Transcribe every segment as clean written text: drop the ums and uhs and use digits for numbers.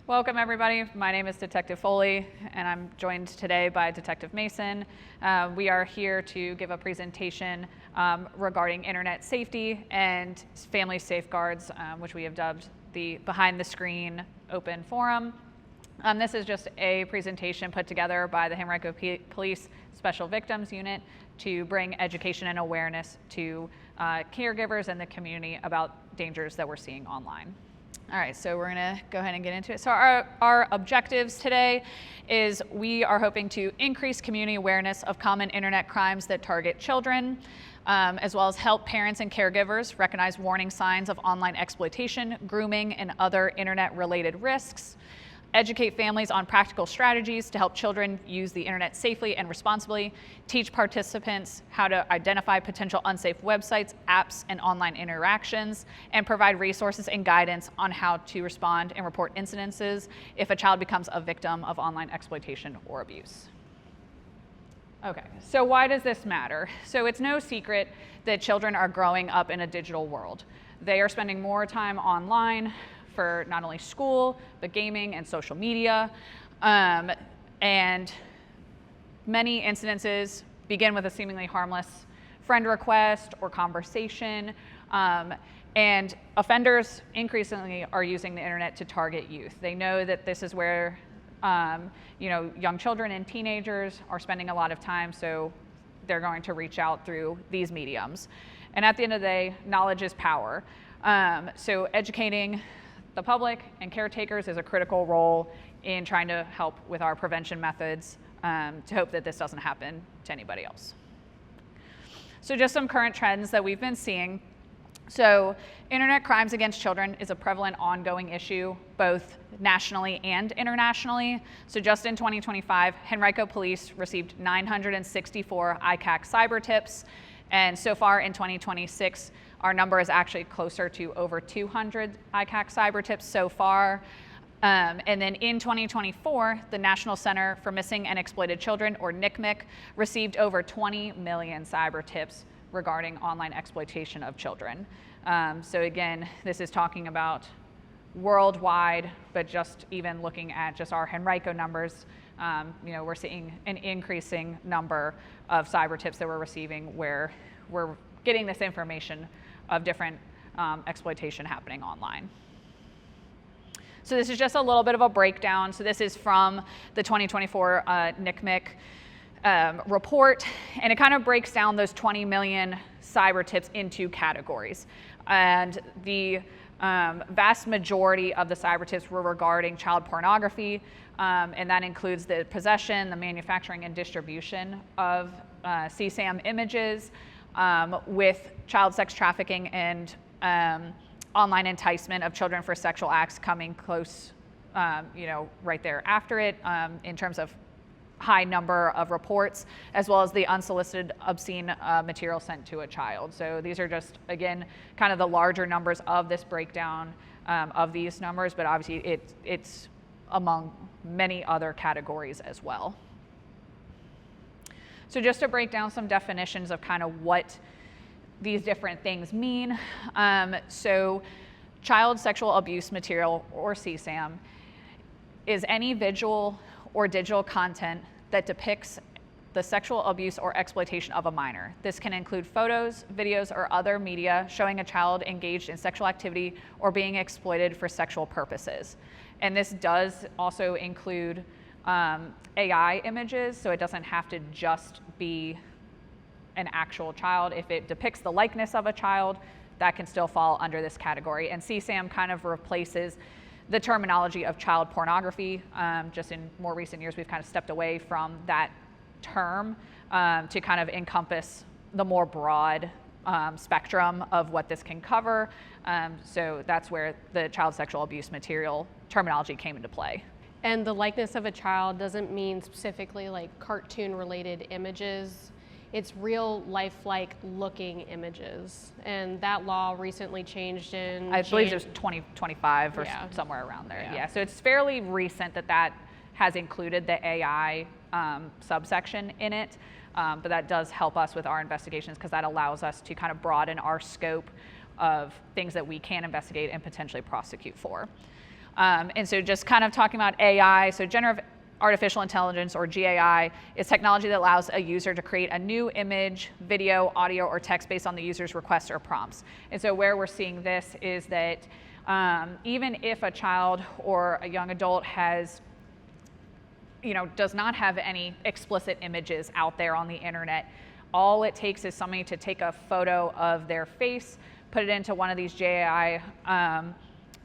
Welcome everybody. My name is Detective Foley and I'm joined today by Detective Mason. We are here to give a presentation regarding internet safety and family safeguards, which we have dubbed the Behind the Screen Open Forum. This is just a presentation put together by the Henrico Police Special Victims Unit to bring education and awareness to caregivers and the community about dangers that we're seeing online. All right, so we're gonna go ahead and get into it. So our objectives today is we are hoping to increase community awareness of common internet crimes that target children, as well as help parents and caregivers recognize warning signs of online exploitation, grooming, and other internet-related risks. Educate families on practical strategies to help children use the internet safely and responsibly, teach participants how to identify potential unsafe websites, apps, and online interactions, and provide resources and guidance on how to respond and report incidences if a child becomes a victim of online exploitation or abuse. Okay, so why does this matter? So it's no secret that children are growing up in a digital world. They are spending more time online for not only school, but gaming and social media. And many incidences begin with a seemingly harmless friend request or conversation. And offenders increasingly are using the internet to target youth. They know that this is where young children and teenagers are spending a lot of time, so they're going to reach out through these mediums. And at the end of the day, knowledge is power. So educating the public and caretakers is a critical role in trying to help with our prevention methods to hope that this doesn't happen to anybody else. So just some current trends that we've been seeing. So internet crimes against children is a prevalent ongoing issue, both nationally and internationally. So just in 2025, Henrico Police received 964 ICAC cyber tips. And so far in 2026, our number is actually closer to over 200 ICAC cyber tips so far. And then in 2024, the National Center for Missing and Exploited Children, or NCMEC, received over 20 million cyber tips regarding online exploitation of children. So again, this is talking about worldwide, but just even looking at just our Henrico numbers, we're seeing an increasing number of cyber tips that we're receiving where we're getting this information of different exploitation happening online. So this is just a little bit of a breakdown. So this is from the 2024 NCMEC report, and it kind of breaks down those 20 million cyber tips into categories. And the vast majority of the cyber tips were regarding child pornography, and that includes the possession, the manufacturing, and distribution of CSAM images, with child sex trafficking and online enticement of children for sexual acts coming close, right there after it, in terms of high number of reports, as well as the unsolicited obscene material sent to a child. So these are just, again, kind of the larger numbers of this breakdown of these numbers, but obviously it's among many other categories as well. So just to break down some definitions of kind of what these different things mean. So child sexual abuse material, or CSAM, is any visual or digital content that depicts the sexual abuse or exploitation of a minor. This can include photos, videos, or other media showing a child engaged in sexual activity or being exploited for sexual purposes. And this does also include AI images, so it doesn't have to just be an actual child. If it depicts the likeness of a child, that can still fall under this category. And CSAM kind of replaces the terminology of child pornography. Just in more recent years, we've kind of stepped away from that term to kind of encompass the more broad spectrum of what this can cover. So that's where the child sexual abuse material terminology came into play. And the likeness of a child doesn't mean specifically like cartoon related images. It's real lifelike looking images. And that law recently changed in I believe it was 2025 or somewhere around there. Yeah, so it's fairly recent that has included the AI subsection in it. But that does help us with our investigations because that allows us to kind of broaden our scope of things that we can investigate and potentially prosecute for. And so just kind of talking about AI, so generative artificial intelligence, or GAI, is technology that allows a user to create a new image, video, audio, or text based on the user's requests or prompts. And so where we're seeing this is that even if a child or a young adult has, does not have any explicit images out there on the internet, all it takes is somebody to take a photo of their face, put it into one of these GAI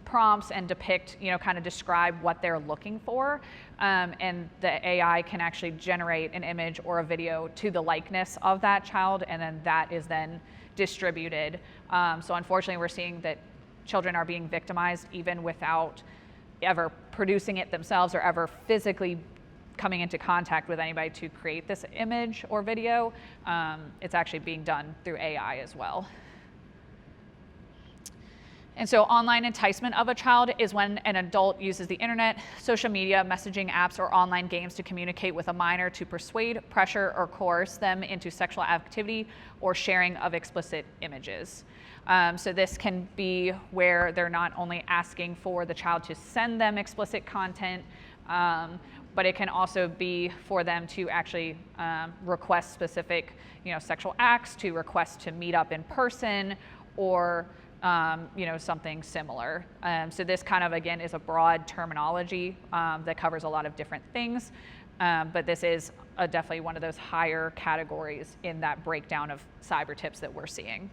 prompts and depict, kind of describe what they're looking for. And the AI can actually generate an image or a video to the likeness of that child, and then that is then distributed. So unfortunately, we're seeing that children are being victimized even without ever producing it themselves or ever physically coming into contact with anybody to create this image or video. It's actually being done through AI as well. And so online enticement of a child is when an adult uses the internet, social media, messaging apps, or online games to communicate with a minor to persuade, pressure, or coerce them into sexual activity or sharing of explicit images. So this can be where they're not only asking for the child to send them explicit content, but it can also be for them to actually request specific, sexual acts, to request to meet up in person, or something similar. So this kind of, again, is a broad terminology that covers a lot of different things, but this is definitely one of those higher categories in that breakdown of cyber tips that we're seeing.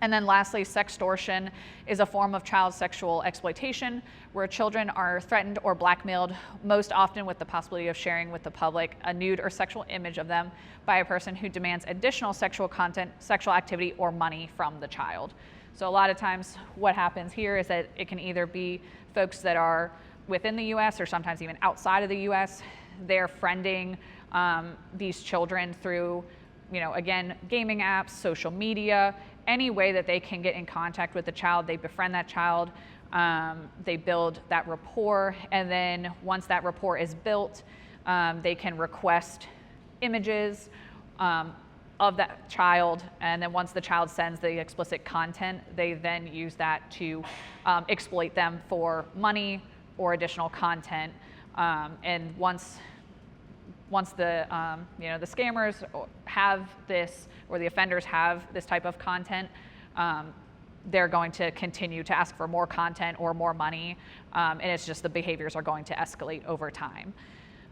And then lastly, sextortion is a form of child sexual exploitation where children are threatened or blackmailed, most often with the possibility of sharing with the public a nude or sexual image of them by a person who demands additional sexual content, sexual activity, or money from the child. So a lot of times what happens here is that it can either be folks that are within the US or sometimes even outside of the US. They're friending these children through, again, gaming apps, social media, any way that they can get in contact with the child. They befriend that child, they build that rapport, and then once that rapport is built, they can request images of that child, and then once the child sends the explicit content, they then use that to exploit them for money or additional content. And once the the scammers have this, or the offenders have this type of content, they're going to continue to ask for more content or more money, and it's just the behaviors are going to escalate over time.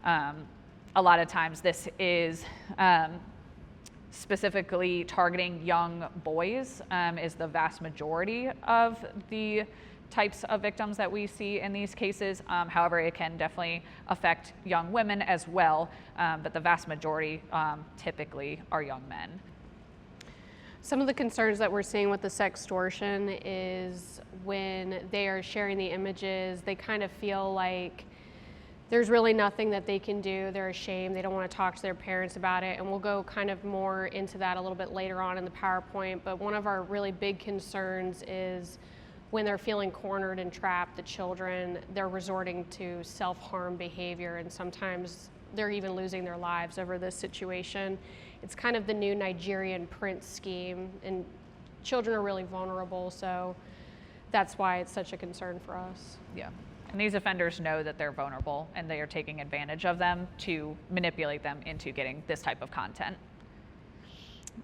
A lot of times this is specifically targeting young boys, is the vast majority of the types of victims that we see in these cases. However, it can definitely affect young women as well, but the vast majority typically are young men. Some of the concerns that we're seeing with the sextortion is when they are sharing the images, they kind of feel like there's really nothing that they can do. They're ashamed. They don't want to talk to their parents about it. And we'll go kind of more into that a little bit later on in the PowerPoint. But one of our really big concerns is when they're feeling cornered and trapped, the children, they're resorting to self-harm behavior, and sometimes they're even losing their lives over this situation. It's kind of the new Nigerian prince scheme, and children are really vulnerable, so that's why it's such a concern for us. Yeah. And these offenders know that they're vulnerable, and they are taking advantage of them to manipulate them into getting this type of content.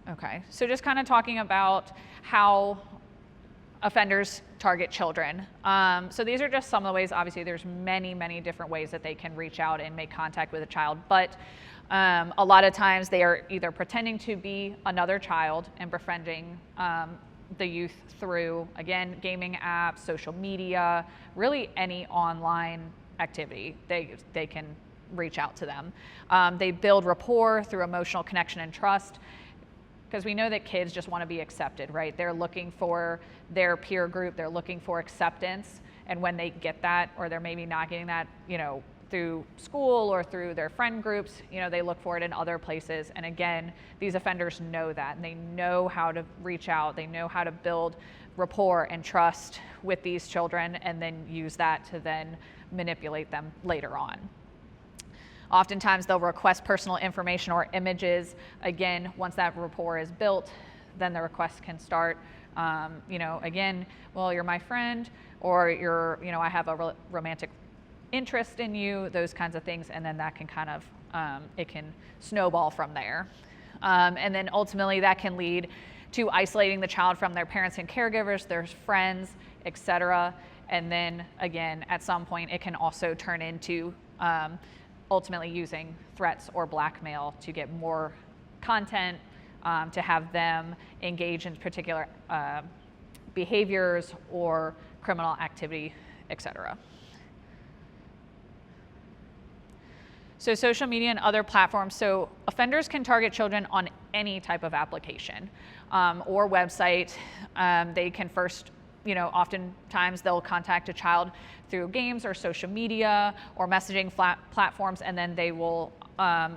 Okay, so just kind of talking about how offenders target children. So these are just some of the ways. Obviously, there's many, many different ways that they can reach out and make contact with a child, but a lot of times they are either pretending to be another child and befriending the youth through, again, gaming apps, social media, really any online activity. They can reach out to them. They build rapport through emotional connection and trust, because we know that kids just want to be accepted, right? They're looking for their peer group, they're looking for acceptance, and when they get that, or they're maybe not getting that, through school or through their friend groups, they look for it in other places. And again, these offenders know that, and they know how to reach out, they know how to build rapport and trust with these children, and then use that to then manipulate them later on. Oftentimes they'll request personal information or images. Again, once that rapport is built, then the request can start. Again, well, you're my friend, or I have a romantic interest in you, those kinds of things, and then that can kind of, it can snowball from there. And then ultimately that can lead to isolating the child from their parents and caregivers, their friends, etc. And then again, at some point, it can also turn into ultimately using threats or blackmail to get more content, to have them engage in particular behaviors or criminal activity, etc. So social media and other platforms. So offenders can target children on any type of application or website. They can first, oftentimes they'll contact a child through games or social media or messaging platforms, and then they will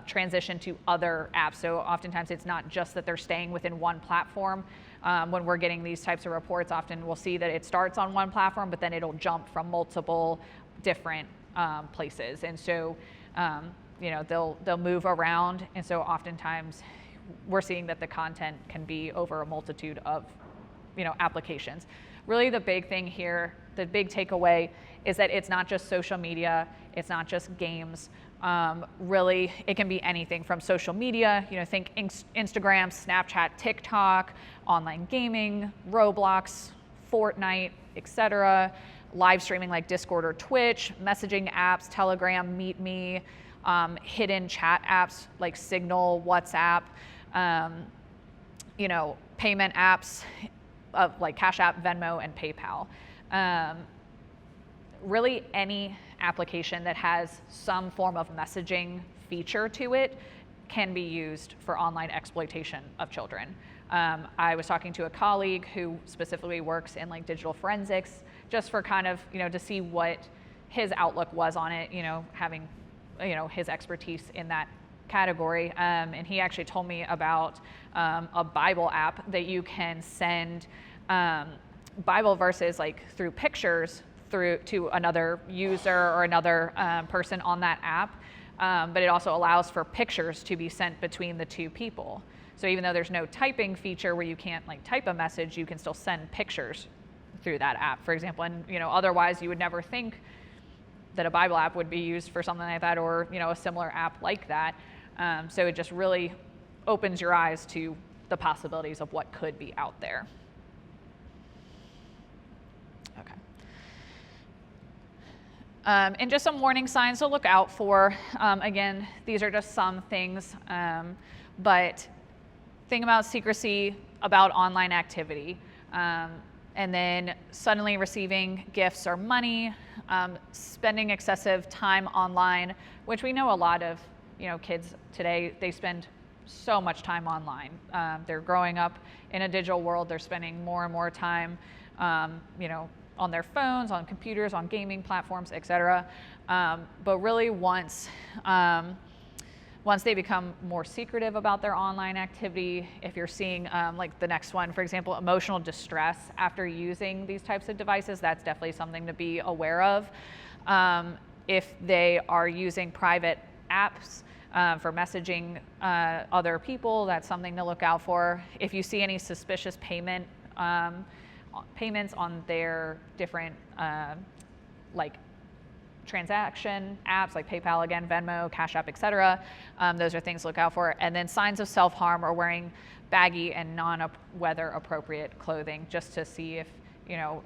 transition to other apps. So oftentimes it's not just that they're staying within one platform. When we're getting these types of reports, often we'll see that it starts on one platform, but then it'll jump from multiple different places. And so they'll move around, and so oftentimes we're seeing that the content can be over a multitude of applications. Really the big thing here, the big takeaway is that it's not just social media, it's not just games. Really, it can be anything from social media, think Instagram, Snapchat, TikTok, online gaming, Roblox, Fortnite, etc. Live streaming like Discord or Twitch, messaging apps, Telegram, Meet Me, hidden chat apps like Signal, WhatsApp, payment apps of like Cash App, Venmo, and PayPal. Really any application that has some form of messaging feature to it can be used for online exploitation of children. I was talking to a colleague who specifically works in like digital forensics, just for kind of, to see what his outlook was on it, having, his expertise in that category. And he actually told me about a Bible app that you can send Bible verses like through pictures through to another user or another person on that app. But it also allows for pictures to be sent between the two people. So even though there's no typing feature where you can't like type a message, you can still send pictures through that app, for example. And otherwise you would never think that a Bible app would be used for something like that, or a similar app like that. So it just really opens your eyes to the possibilities of what could be out there. Okay. And just some warning signs to look out for. Again, these are just some things, but think about secrecy about online activity. And then suddenly receiving gifts or money, spending excessive time online, which we know a lot of kids today, they spend so much time online. They're growing up in a digital world. They're spending more and more time, on their phones, on computers, on gaming platforms, etc. But really, once they become more secretive about their online activity, if you're seeing like the next one, for example, emotional distress after using these types of devices, that's definitely something to be aware of. If they are using private apps for messaging other people, that's something to look out for. If you see any suspicious payments on their different like transaction apps like PayPal, again, Venmo, Cash App, etc. Those are things to look out for. And then signs of self-harm or wearing baggy and non-weather appropriate clothing, just to see if,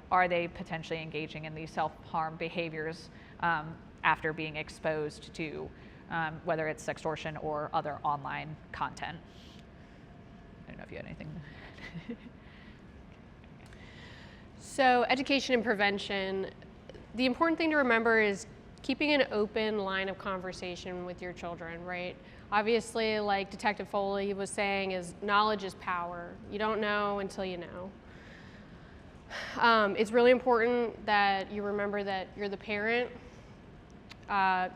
are they potentially engaging in these self-harm behaviors after being exposed to whether it's sextortion or other online content. I don't know if you had anything. So education and prevention, the important thing to remember is keeping an open line of conversation with your children, right? Obviously, like Detective Foley was saying, is knowledge is power. You don't know until you know. It's really important that you remember that you're the parent.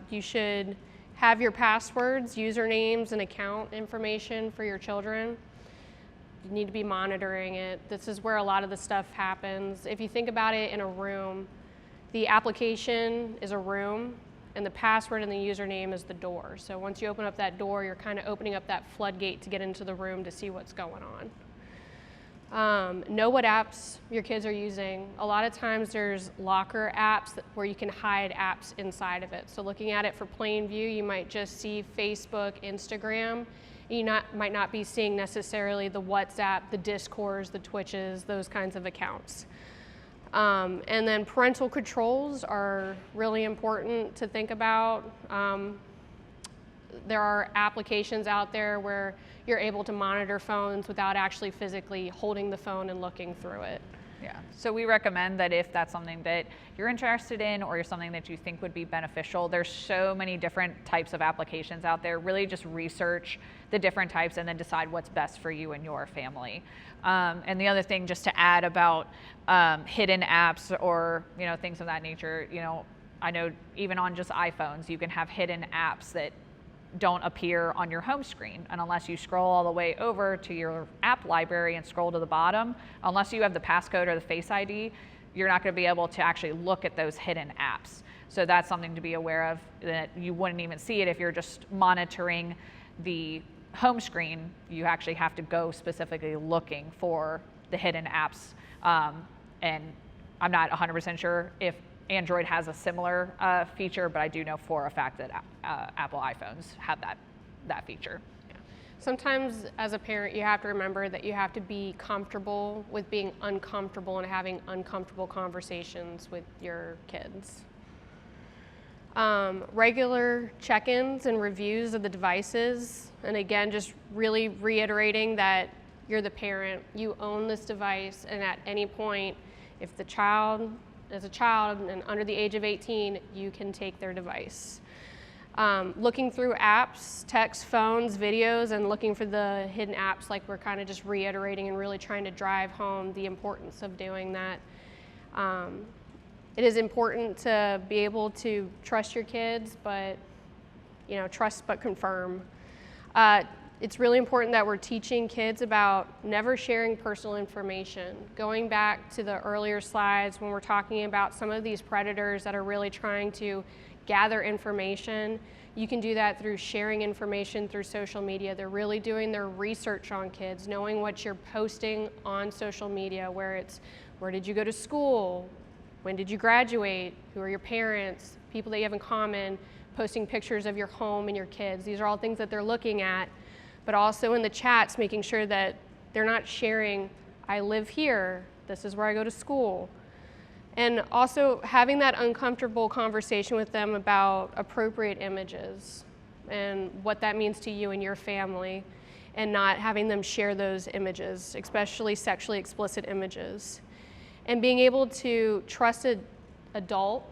You should have your passwords, usernames, and account information for your children. You need to be monitoring it. This is where a lot of the stuff happens. If you think about it in a room, the application is a room, and the password and the username is the door. So once you open up that door, you're kind of opening up that floodgate to get into the room to see what's going Know what apps your kids are using. A lot of times there's locker apps where you can hide apps inside of it. So looking at it for plain view, you might just see Facebook, Instagram. You might not be seeing necessarily the WhatsApp, the Discords, the Twitches, those kinds of accounts. And then parental controls are really important to think about. There are applications out there where you're able to monitor phones without actually physically holding the phone and looking through it. Yeah, so we recommend that if that's something that you're interested in or something that you think would be beneficial, there's so many different types of applications out there. Really just research the different types and then decide what's best for you and your family. And the other thing just to add about hidden apps or things of that nature, I know even on just iPhones, you can have hidden apps that don't appear on your home screen. And unless you scroll all the way over to your app library and scroll to the bottom, unless you have the passcode or the Face ID, you're not going to be able to actually look at those hidden apps. So that's something to be aware of, that you wouldn't even see it if you're just monitoring the home screen. You actually have to go specifically looking for the hidden apps. And I'm not 100% sure if Android has a similar feature, but I do know for a fact that Apple iPhones have that feature. Yeah. Sometimes as a parent, you have to remember that you have to be comfortable with being uncomfortable and having uncomfortable conversations with your kids. Regular check-ins and reviews of the devices, and again, just really reiterating that you're the parent, you own this device, and at any point, if the child is a child and under the age of 18, you can take their device. Looking through apps, text, phones, videos, and looking for the hidden apps, like we're kind of just reiterating and really trying to drive home the importance of doing that. It is important to be able to trust your kids, but trust but confirm. It's really important that we're teaching kids about never sharing personal information. Going back to the earlier slides when we're talking about some of these predators that are really trying to gather information, you can do that through sharing information through social media. They're really doing their research on kids, knowing what you're posting on social media, where did you go to school? When did you graduate? Who are your parents? People that you have in common, posting pictures of your home and your kids. These are all things that they're looking at. But also in the chats, making sure that they're not sharing, I live here, this is where I go to school. And also having that uncomfortable conversation with them about appropriate images and what that means to you and your family, and not having them share those images, especially sexually explicit images. And being able to trust an adult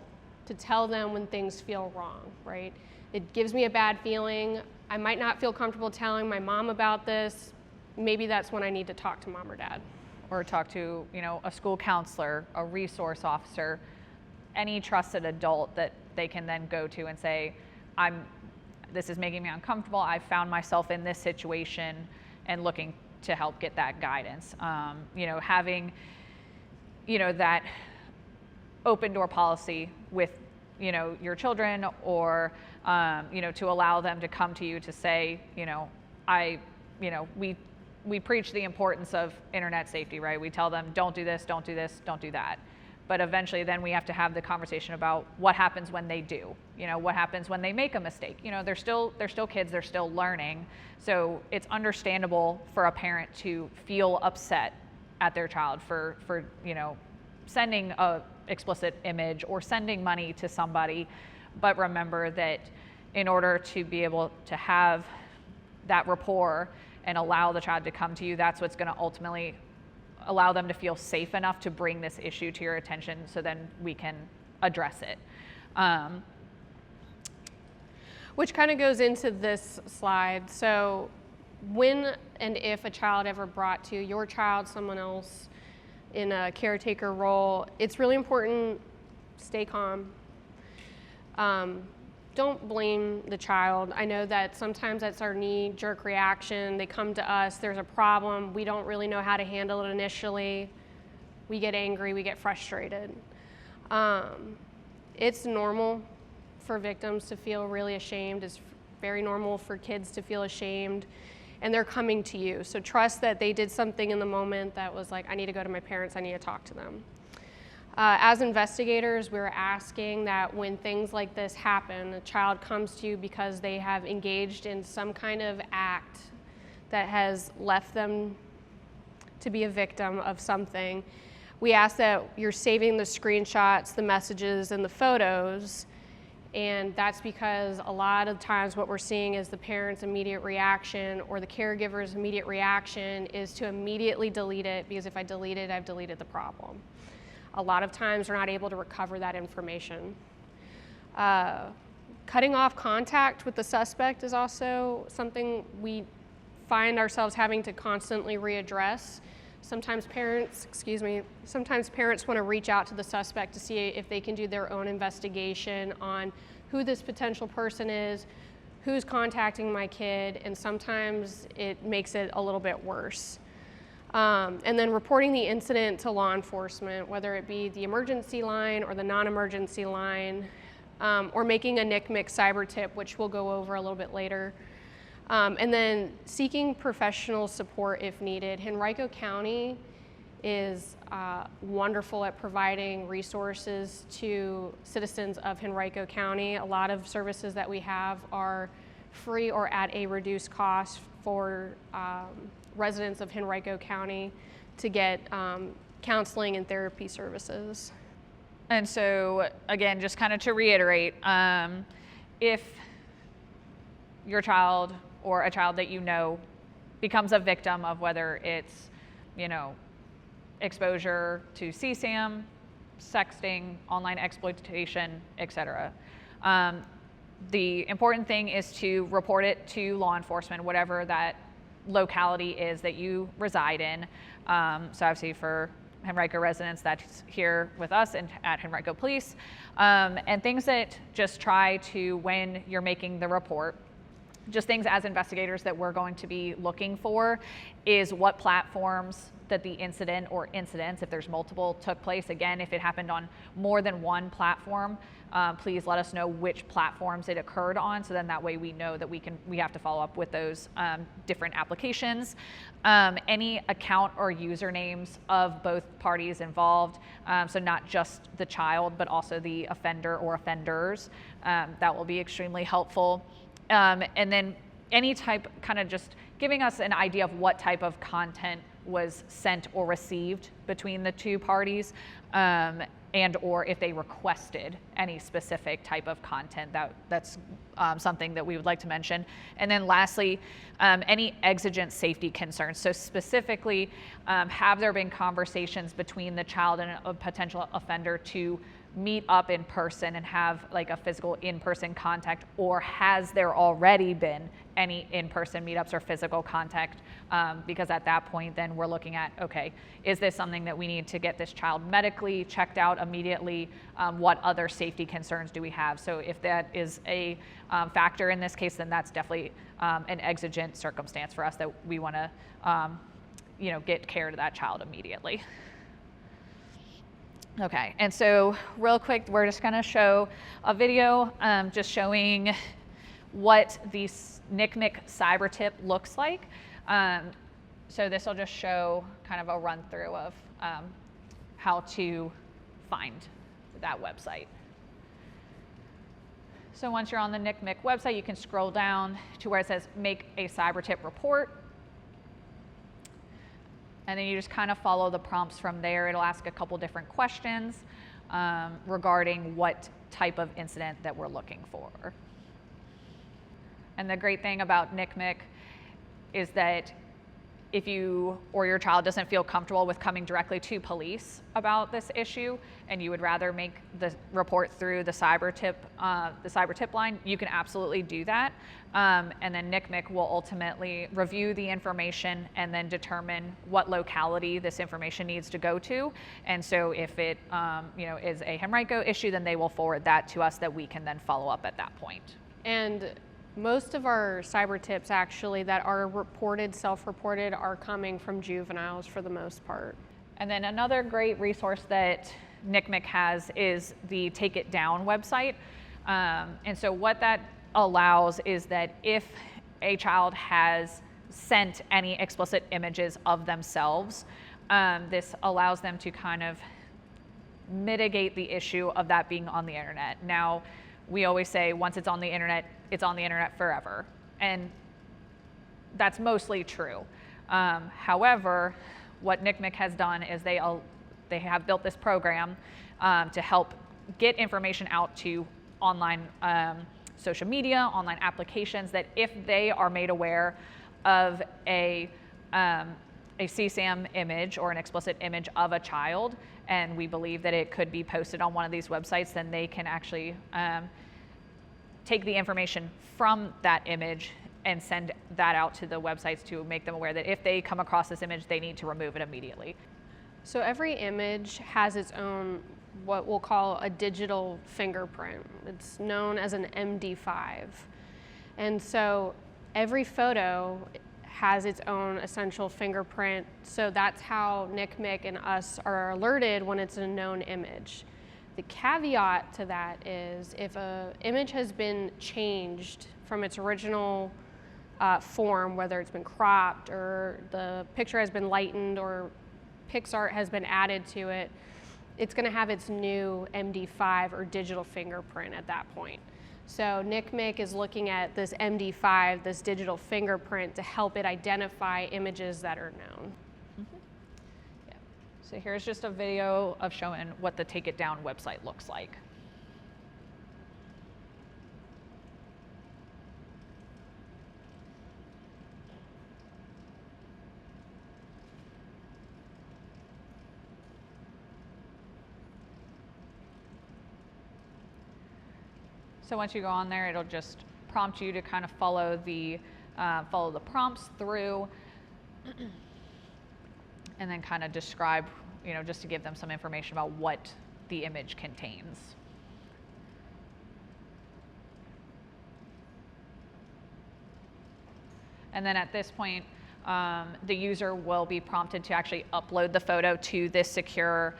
to tell them when things feel wrong, right? It gives me a bad feeling. I might not feel comfortable telling my mom about this. Maybe that's when I need to talk to mom or dad. Or talk to, a school counselor, a resource officer, any trusted adult that they can then go to and say, this is making me uncomfortable. I found myself in this situation, and looking to help get that guidance. Having, that open door policy with, your children, or, to allow them to come to you to say, we preach the importance of internet safety, right? We tell them, don't do this, don't do this, don't do that. But eventually then we have to have the conversation about what happens when they do, what happens when they make a mistake. They're still kids, they're still learning. So it's understandable for a parent to feel upset at their child for sending a explicit image or sending money to somebody. But remember that in order to be able to have that rapport and allow the child to come to you, that's what's going to ultimately allow them to feel safe enough to bring this issue to your attention, so then we can address it. Which kind of goes into this slide. So when and if a child ever brought to your child, someone else in a caretaker role, it's really important, stay calm. Don't blame the child. I know that sometimes that's our knee-jerk reaction. They come to us, there's a problem, we don't really know how to handle it initially. We get angry, we get frustrated. It's normal for victims to feel really ashamed. It's very normal for kids to feel ashamed. and they're coming to you. So trust that they did something in the moment that was like, I need to go to my parents, I need to talk to them. As investigators, we're asking that when things like this happen, a child comes to you because they have engaged in some kind of act that has left them to be a victim of something, we ask that you're saving the screenshots, the messages, and the photos. And that's because a lot of times what we're seeing is the parent's immediate reaction or the caregiver's immediate reaction is to immediately delete it, because if I delete it, I've deleted the problem. A lot of times we're not able to recover that information. Cutting off contact with the suspect is also something we find ourselves having to constantly readdress. Sometimes parents want to reach out to the suspect to see if they can do their own investigation on who this potential person is, who's contacting my kid, and sometimes it makes it a little bit worse. And then reporting the incident to law enforcement, whether it be the emergency line or the non-emergency line, or making a NCMEC cyber tip, which we'll go over a little bit later. And then seeking professional support if needed. Henrico County is wonderful at providing resources to citizens of Henrico County. A lot of services that we have are free or at a reduced cost for residents of Henrico County to get counseling and therapy services. And so, again, just kind of to reiterate, if your child or a child that you know becomes a victim of whether it's, exposure to CSAM, sexting, online exploitation, etc., the important thing is to report it to law enforcement, whatever that locality is that you reside in. So obviously for Henrico residents, that's here with us and at Henrico Police. And things that just try to, when you're making the report, just things as investigators that we're going to be looking for is what platforms that the incident or incidents, if there's multiple, took place. Again, if it happened on more than one platform, please let us know which platforms it occurred on, so then that way we know that we have to follow up with those different applications. Any account or usernames of both parties involved, so not just the child, but also the offender or offenders. That will be extremely helpful. And then any type, kind of just giving us an idea of what type of content was sent or received between the two parties, and or if they requested any specific type of content, that's something that we would like to mention. And then lastly, any exigent safety concerns. So specifically, have there been conversations between the child and a potential offender to meet up in person and have like a physical in-person contact, or has there already been any in-person meetups or physical contact? Because at that point, then we're looking at, okay, is this something that we need to get this child medically checked out immediately? What other safety concerns do we have? So if that is a factor in this case, then that's definitely an exigent circumstance for us that we want to, get care to that child immediately. Okay, and so real quick, we're just gonna show a video just showing what the NCMEC cyber tip looks like. So this will just show kind of a run through of how to find that website. So once you're on the NCMEC website, you can scroll down to where it says make a cyber tip report. And then you just kind of follow the prompts from there. It'll ask a couple different questions regarding what type of incident that we're looking for. And the great thing about NCMEC is that if you or your child doesn't feel comfortable with coming directly to police about this issue, and you would rather make the report through the cyber tip line, you can absolutely do that. And then NCMEC will ultimately review the information and then determine what locality this information needs to go to. And so if it is a Henrico issue, then they will forward that to us that we can then follow up at that point. And most of our cyber tips actually that are reported, self-reported, are coming from juveniles for the most part. And then another great resource that NCMEC has is the Take It Down website. And so what that allows is that if a child has sent any explicit images of themselves. This allows them to kind of mitigate the issue of that being on the internet. Now, we always say once it's on the internet forever. And that's mostly true. However, what NCMEC has done is they have built this program to help get information out to online social media, online applications, that if they are made aware of a CSAM image or an explicit image of a child, and we believe that it could be posted on one of these websites, then they can actually take the information from that image and send that out to the websites to make them aware that if they come across this image, they need to remove it immediately. So every image has its own, what we'll call a digital fingerprint. It's known as an MD5. And so every photo has its own essential fingerprint. So that's how NCMEC and us are alerted when it's a known image. The caveat to that is if an image has been changed from its original form, whether it's been cropped or the picture has been lightened or PixArt has been added to it, it's going to have its new MD5 or digital fingerprint at that point. So NCMEC is looking at this MD5, this digital fingerprint, to help it identify images that are known. Mm-hmm. Yeah. So here's just a video of showing what the Take It Down website looks like. So once you go on there, it'll just prompt you to kind of follow the prompts through, and then kind of describe, just to give them some information about what the image contains. And then at this point, the user will be prompted to actually upload the photo to this secure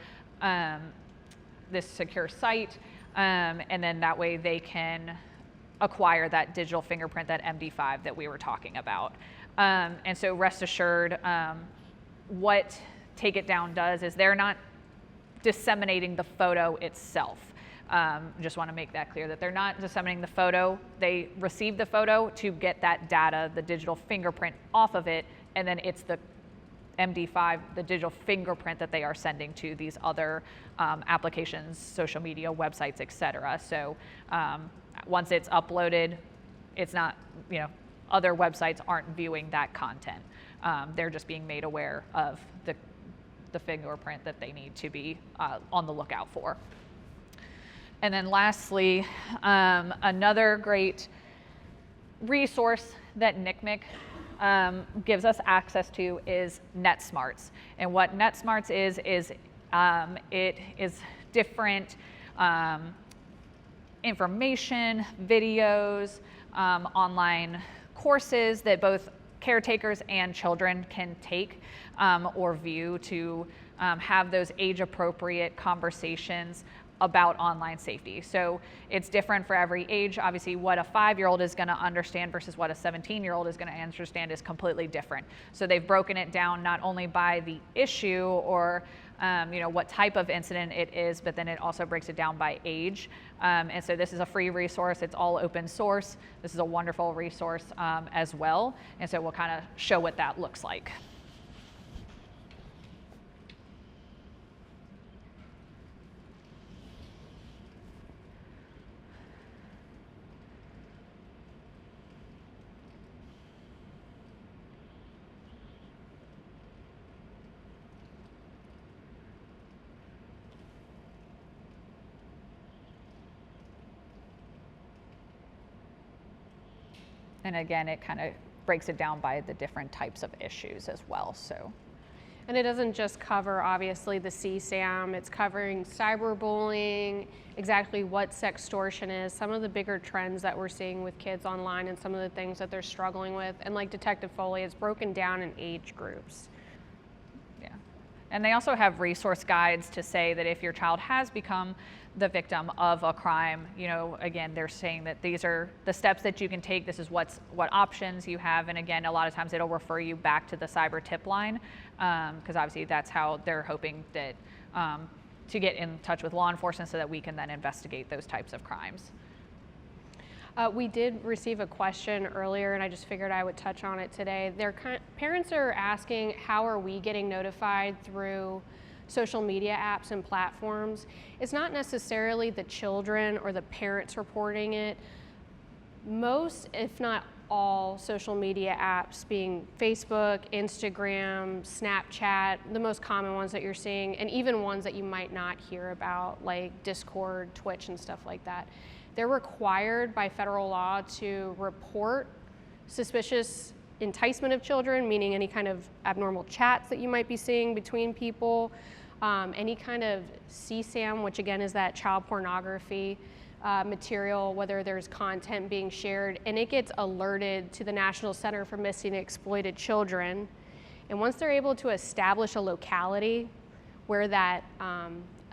site. And then that way they can acquire that digital fingerprint, that MD5 that we were talking about. And so rest assured, what Take It Down does is they're not disseminating the photo itself. Just want to make that clear that they're not disseminating the photo. They receive the photo to get that data, the digital fingerprint off of it, and then it's the MD5, the digital fingerprint that they are sending to these other applications, social media, websites, etc. So once it's uploaded, it's not, other websites aren't viewing that content. They're just being made aware of the fingerprint that they need to be on the lookout for. And then lastly, another great resource that NCMEC gives us access to is NetSmarts. And what NetSmarts is it is different information, videos, online courses that both caretakers and children can take or view to have those age-appropriate conversations about online safety. So it's different for every age. Obviously, what a 5-year-old is going to understand versus what a 17-year-old is going to understand is completely different. So they've broken it down not only by the issue or what type of incident it is, but then it also breaks it down by age. And so this is a free resource. It's all open source. This is a wonderful resource as well. And so we'll kind of show what that looks like. And again, it kind of breaks it down by the different types of issues as well. So, and it doesn't just cover, obviously, the CSAM. It's covering cyberbullying, exactly what sextortion is, some of the bigger trends that we're seeing with kids online and some of the things that they're struggling with. And like Detective Foley, it's broken down in age groups. Yeah. And they also have resource guides to say that if your child has become the victim of a crime, again, they're saying that these are the steps that you can take. This is what options you have. And again, a lot of times it'll refer you back to the cyber tip line, because obviously that's how they're hoping that to get in touch with law enforcement so that we can then investigate those types of crimes. We did receive a question earlier, and I just figured I would touch on it today. Parents are asking, how are we getting notified through social media apps and platforms? It's not necessarily the children or the parents reporting it. Most, if not all, social media apps, being Facebook, Instagram, Snapchat, the most common ones that you're seeing, and even ones that you might not hear about, like Discord, Twitch, and stuff like that. They're required by federal law to report suspicious enticement of children, meaning any kind of abnormal chats that you might be seeing between people, any kind of CSAM, which again is that child pornography material, whether there's content being shared, and it gets alerted to the National Center for Missing and Exploited Children. And once they're able to establish a locality where that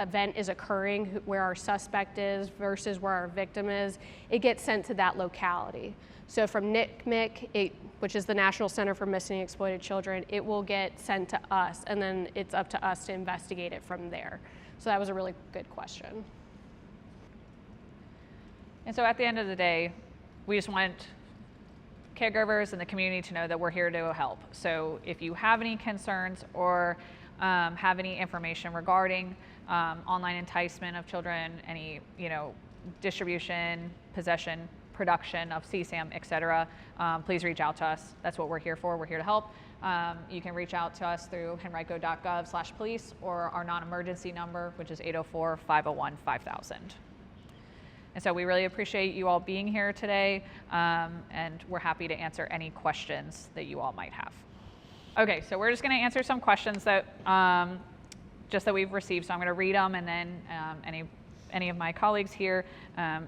event is occurring, where our suspect is versus where our victim is, it gets sent to that locality. So from NCMEC, which is the National Center for Missing and Exploited Children, it will get sent to us, and then it's up to us to investigate it from there. So that was a really good question. And so at the end of the day, we just want caregivers and the community to know that we're here to help. So if you have any concerns or have any information regarding online enticement of children, any distribution, possession, production of CSAM, etc., please reach out to us. That's what we're here for. We're here to help. You can reach out to us through henrico.gov/police or our non-emergency number, which is 804-501-5000. And so we really appreciate you all being here today, and we're happy to answer any questions that you all might have. Okay, so we're just going to answer some questions that that we've received. So I'm going to read them, and then any of my colleagues here,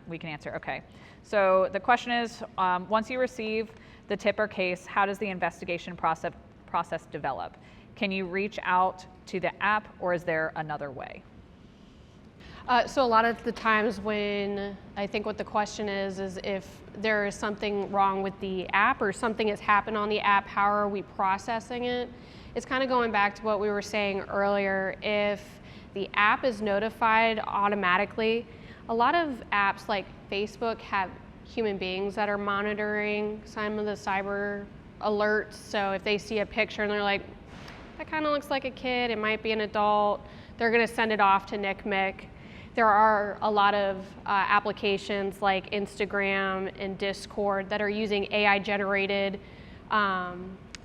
we can answer. Okay. So the question is, once you receive the tip or case, how does the investigation process develop? Can you reach out to the app, or is there another way? So a lot of the times when I think what the question is if there is something wrong with the app or something has happened on the app, how are we processing it? It's kind of going back to what we were saying earlier. If the app is notified automatically, a lot of apps like Facebook have human beings that are monitoring some of the cyber alerts. So if they see a picture and they're like, that kind of looks like a kid, it might be an adult, they're going to send it off to NCMEC. There are a lot of applications like Instagram and Discord that are using AI-generated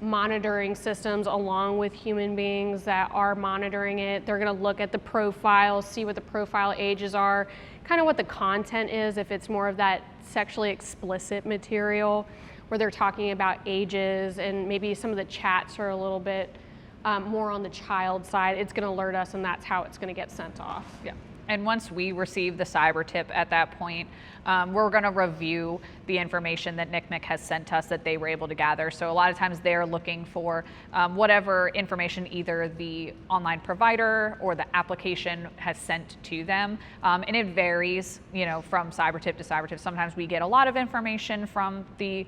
monitoring systems along with human beings that are monitoring it. They're going to look at the profile, see what the profile ages are, kind of what the content is, if it's more of that sexually explicit material where they're talking about ages, and maybe some of the chats are a little bit more on the child side. It's going to alert us, and that's how it's going to get sent off. Yeah. And once we receive the cyber tip at that point, we're going to review the information that NCMEC has sent us that they were able to gather. So a lot of times they're looking for whatever information either the online provider or the application has sent to them. And it varies, from cyber tip to cyber tip. Sometimes we get a lot of information from the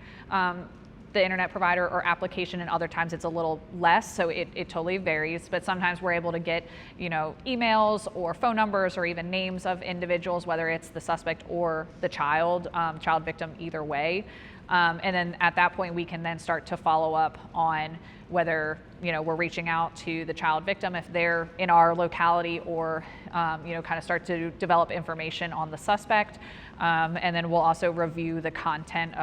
internet provider or application, and other times it's a little less, so it totally varies. But sometimes we're able to get emails or phone numbers or even names of individuals, whether it's the suspect or the child victim, either way. And then at that point we can then start to follow up on whether we're reaching out to the child victim if they're in our locality, or kind of start to develop information on the suspect. And then we'll also review the content,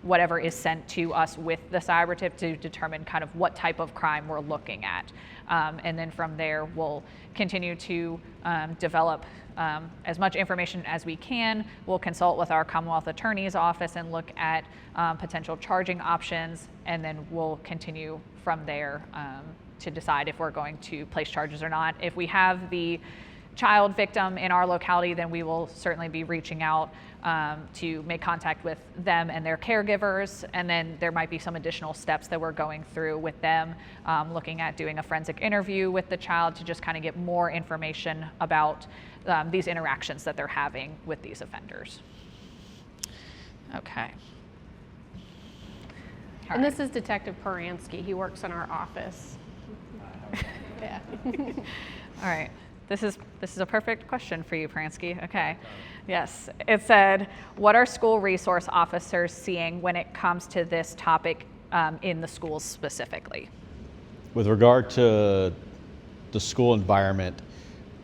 whatever is sent to us with the cyber tip, to determine kind of what type of crime we're looking at. And then from there, we'll continue to develop as much information as we can. We'll consult with our Commonwealth Attorney's Office and look at potential charging options, and then we'll continue from there to decide if we're going to place charges or not. If we have the child victim in our locality, then we will certainly be reaching out to make contact with them and their caregivers. And then there might be some additional steps that we're going through with them, looking at doing a forensic interview with the child to just kind of get more information about these interactions that they're having with these offenders. Okay. And this is Detective Paransky. He works in our office. Yeah. All right. This is a perfect question for you, Paransky. Okay. Yes. It said, what are school resource officers seeing when it comes to this topic in the schools specifically? With regard to the school environment,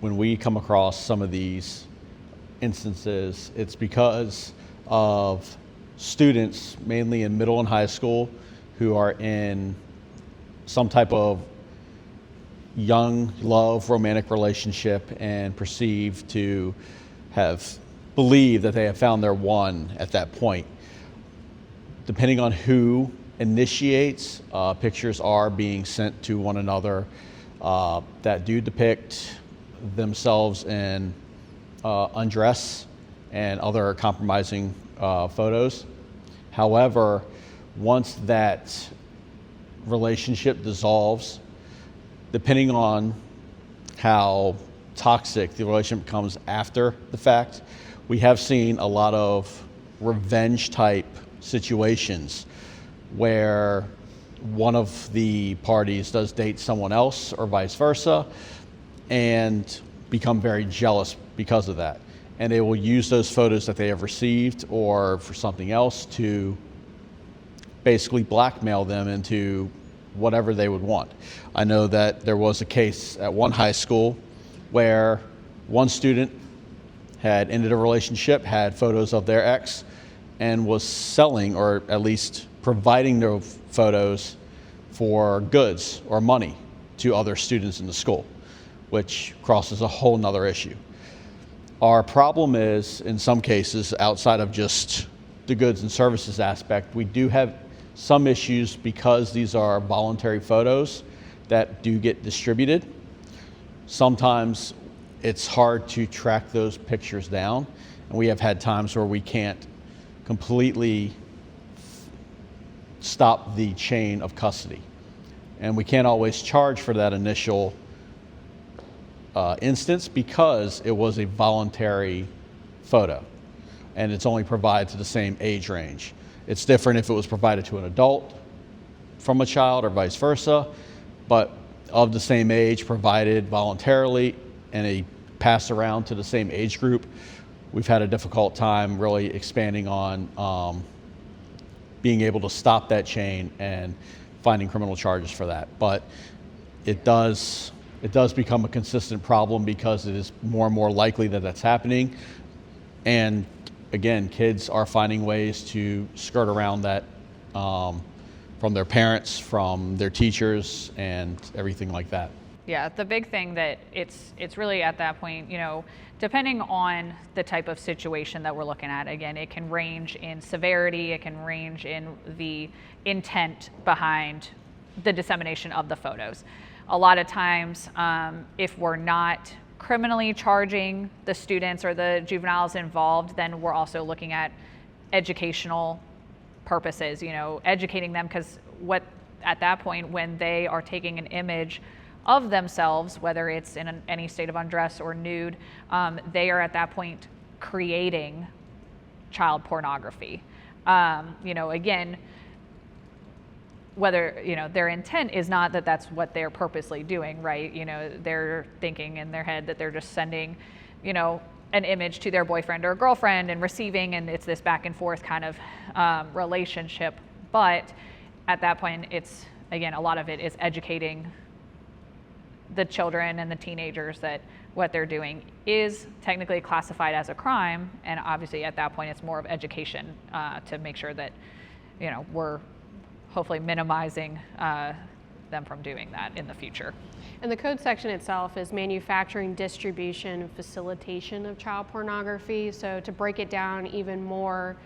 when we come across some of these instances, it's because of students, mainly in middle and high school, who are in some type of young love romantic relationship and perceive to believe that they have found their one at that point. Depending on who initiates, pictures are being sent to one another that do depict themselves in undress and other compromising photos. However, once that relationship dissolves, depending on how toxic the relationship becomes after the fact, we have seen a lot of revenge type situations where one of the parties does date someone else or vice versa and become very jealous because of that. And they will use those photos that they have received or for something else to basically blackmail them into whatever they would want. I know that there was a case at one high school where one student had ended a relationship, had photos of their ex, and was selling, or at least providing their photos for goods or money to other students in the school, which crosses a whole nother issue. Our problem is, in some cases, outside of just the goods and services aspect, we do have some issues because these are voluntary photos that do get distributed. Sometimes it's hard to track those pictures down, and we have had times where we can't completely stop the chain of custody. And we can't always charge for that initial instance because it was a voluntary photo and it's only provided to the same age range. It's different if it was provided to an adult from a child or vice versa, but of the same age, provided voluntarily, and a passed around to the same age group, we've had a difficult time really expanding on being able to stop that chain and finding criminal charges for that. But it does become a consistent problem because it is more and more likely that that's happening. And again, kids are finding ways to skirt around that from their parents, from their teachers, and everything like that. Yeah, the big thing that it's really at that point, you know, depending on the type of situation that we're looking at, again, it can range in severity, it can range in the intent behind the dissemination of the photos. A lot of times, if we're not criminally charging the students or the juveniles involved, then we're also looking at educational purposes, you know, educating them, because at that point, when they are taking an image of themselves, whether it's in any state of undress or nude, they are at that point creating child pornography. You know, again, whether, you know, their intent is not that that's what they're purposely doing, right? You know, they're thinking in their head that they're just sending, you know, an image to their boyfriend or girlfriend and receiving, and it's this back and forth kind of relationship. But at that point, it's, again, a lot of it is educating the children and the teenagers that what they're doing is technically classified as a crime, and obviously at that point it's more of education to make sure that, you know, we're hopefully minimizing them from doing that in the future. And the code section itself is manufacturing, distribution, and facilitation of child pornography. So to break it down even more,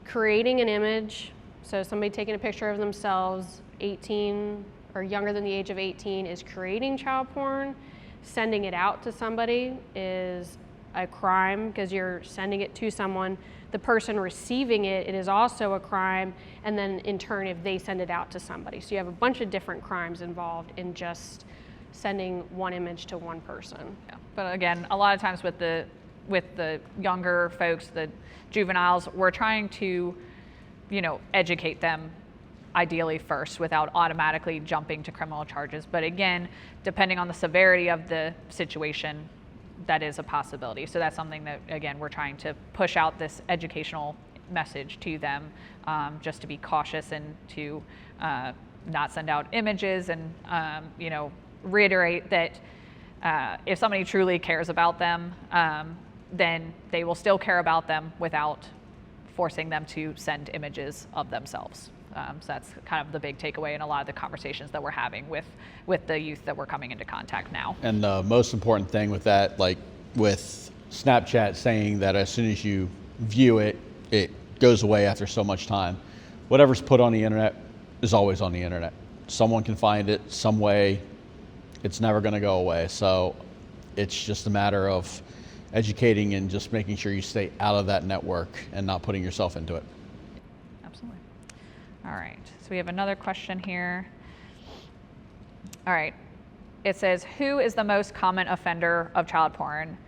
creating an image, so somebody taking a picture of themselves, 18 or younger than the age of 18, is creating child porn. Sending it out to somebody is a crime because you're sending it to someone. The person receiving it, it is also a crime, and then in turn if they send it out to somebody. So you have a bunch of different crimes involved in just sending one image to one person. Yeah. But again, a lot of times with the younger folks, the juveniles, we're trying to, educate them ideally first without automatically jumping to criminal charges. But again, depending on the severity of the situation, that is a possibility. So that's something that, again, we're trying to push out this educational message to them, just to be cautious and to not send out images, and reiterate that if somebody truly cares about them, then they will still care about them without forcing them to send images of themselves. So that's kind of the big takeaway in a lot of the conversations that we're having with the youth that we're coming into contact now. And the most important thing with that, like with Snapchat saying that as soon as you view it, it goes away after so much time. Whatever's put on the internet is always on the internet. Someone can find it some way. It's never going to go away. So it's just a matter of educating and just making sure you stay out of that network and not putting yourself into it. Absolutely. All right. So we have another question here. All right. It says, who is the most common offender of child porn?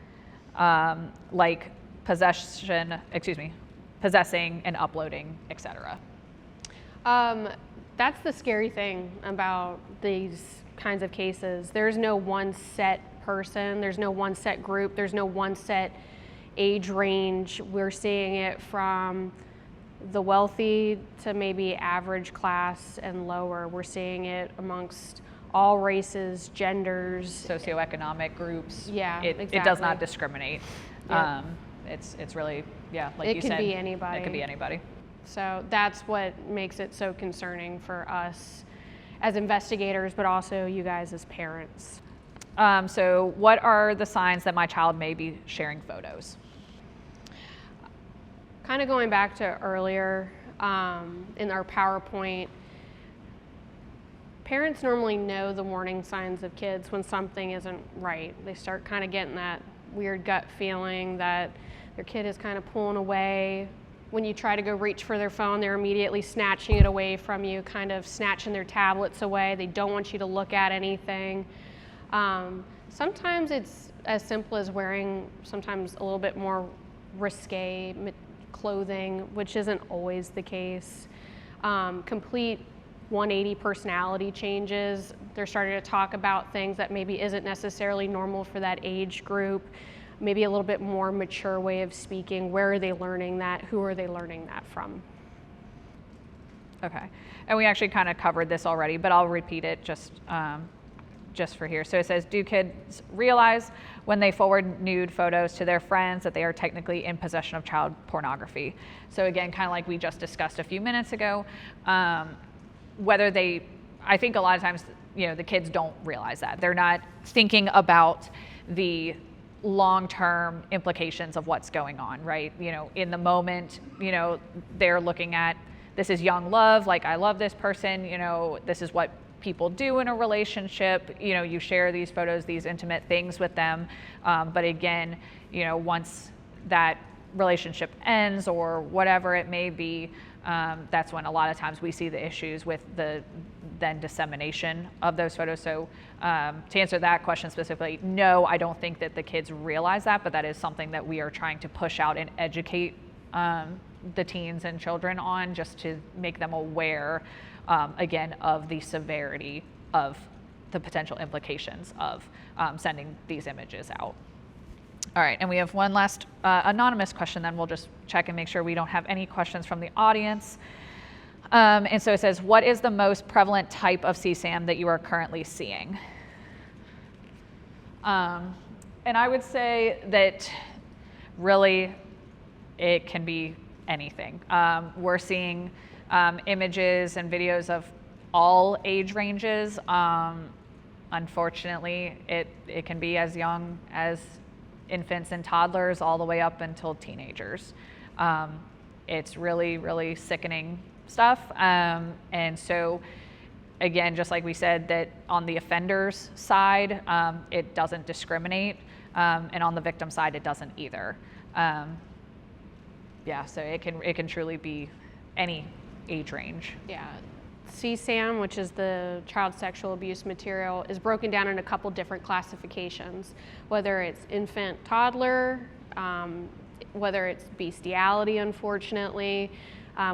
Like possessing and uploading, etc. That's the scary thing about these kinds of cases. There's no one set person, there's no one set group, there's no one set age range. We're seeing it from the wealthy to maybe average class and lower. We're seeing it amongst all races, genders, socioeconomic groups. Yeah, It does not discriminate. Yep. It's really, like you said. It could be anybody. It could be anybody. So that's what makes it so concerning for us as investigators, but also you guys as parents. So what are the signs that my child may be sharing photos? Kind of going back to earlier in our PowerPoint, parents normally know the warning signs of kids when something isn't right. They start kind of getting that weird gut feeling that their kid is kind of pulling away. When you try to go reach for their phone, they're immediately snatching it away from you, kind of snatching their tablets away. They don't want you to look at anything. Sometimes it's as simple as wearing sometimes a little bit more risque clothing, which isn't always the case. Complete 180 personality changes. They're starting to talk about things that maybe isn't necessarily normal for that age group. Maybe a little bit more mature way of speaking. Where are they learning that? Who are they learning that from? Okay, and we actually kind of covered this already, but I'll repeat it just for here. So it says, do kids realize when they forward nude photos to their friends that they are technically in possession of child pornography? So again, kind of like we just discussed a few minutes ago, I think a lot of times, the kids don't realize that. They're not thinking about the long-term implications of what's going on, right? In the moment, they're looking at, this is young love, like I love this person, this is what people do in a relationship, you share these photos, these intimate things with them. But again, once that relationship ends or whatever it may be, that's when a lot of times we see the issues with the then dissemination of those photos. So to answer that question specifically, no, I don't think that the kids realize that, but that is something that we are trying to push out and educate the teens and children on, just to make them aware, again, of the severity of the potential implications of sending these images out. All right, and we have one last anonymous question, then we'll just check and make sure we don't have any questions from the audience. And so it says, what is the most prevalent type of CSAM that you are currently seeing? And I would say that really it can be anything. We're seeing images and videos of all age ranges. Unfortunately, it can be as young as infants and toddlers all the way up until teenagers. It's really, really sickening stuff. And so again, just like we said, that on the offender's side, it doesn't discriminate, and on the victim side, it doesn't either. Yeah, so it can truly be any age range. Yeah. CSAM, which is the child sexual abuse material, is broken down in a couple different classifications, whether it's infant, toddler, whether it's bestiality, unfortunately.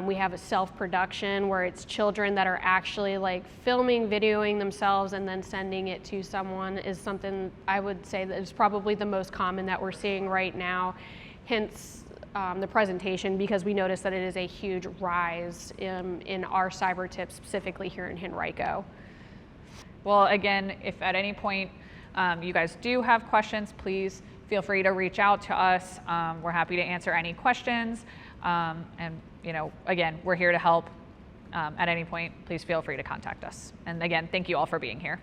We have a self-production where it's children that are actually like filming, videoing themselves and then sending it to someone is something I would say that is probably the most common that we're seeing right now. Hence the presentation, because we notice that it is a huge rise in our cyber tips, specifically here in Henrico. Well, again, if at any point you guys do have questions, please feel free to reach out to us. We're happy to answer any questions. And again, we're here to help. At any point, please feel free to contact us. And again, thank you all for being here.